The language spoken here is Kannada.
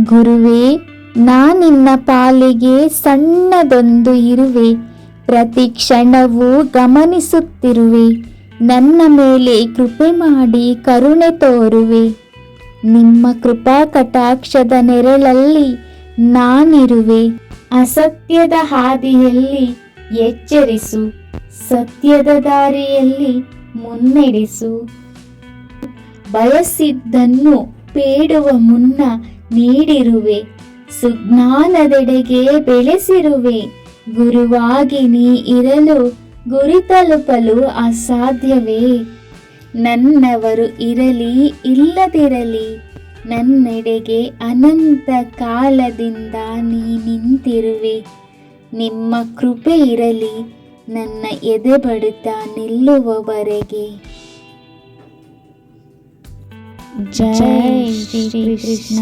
ಗುರುವೇ, ನಾನಿನ್ನ ಪಾಲಿಗೆ ಸಣ್ಣದೊಂದು ಇರುವೆ, ಪ್ರತಿ ಕ್ಷಣವೂ ಗಮನಿಸುತ್ತಿರುವೆ. ನನ್ನ ಮೇಲೆ ಕೃಪೆ ಮಾಡಿ ಕರುಣೆ ತೋರುವೆ. ನಿಮ್ಮ ಕೃಪಾ ಕಟಾಕ್ಷದ ನೆರಳಲ್ಲಿ ನಾನಿರುವೆ. ಅಸತ್ಯದ ಹಾದಿಯಲ್ಲಿ ಎಚ್ಚರಿಸು, ಸತ್ಯದ ದಾರಿಯಲ್ಲಿ ಮುನ್ನಡೆಸು. ಬಯಸಿದ್ದನ್ನು ಬೇಡುವ ಮುನ್ನ ನೀಡಿರುವೆ, ಸುಜ್ಞಾನದೆಡೆಗೆ ಬೆಳೆಸಿರುವೆ. ಗುರುವಾಗಿ ನೀ ಇರಲು ಗುರಿ ತಲುಪಲು ಅಸಾಧ್ಯವೇ? ನನ್ನವರು ಇರಲಿ ಇಲ್ಲದಿರಲಿ, ನನ್ನೆಡೆಗೆ ಅನಂತ ಕಾಲದಿಂದ ನೀ ನಿಂತಿರುವೆ. ನಿಮ್ಮ ಕೃಪೆ ಇರಲಿ ನನ್ನ ಎದೆ ಬಡಿತ ನಿಲ್ಲುವವರೆಗೆ. ಜೈ ಶ್ರೀ ಕೃಷ್ಣ.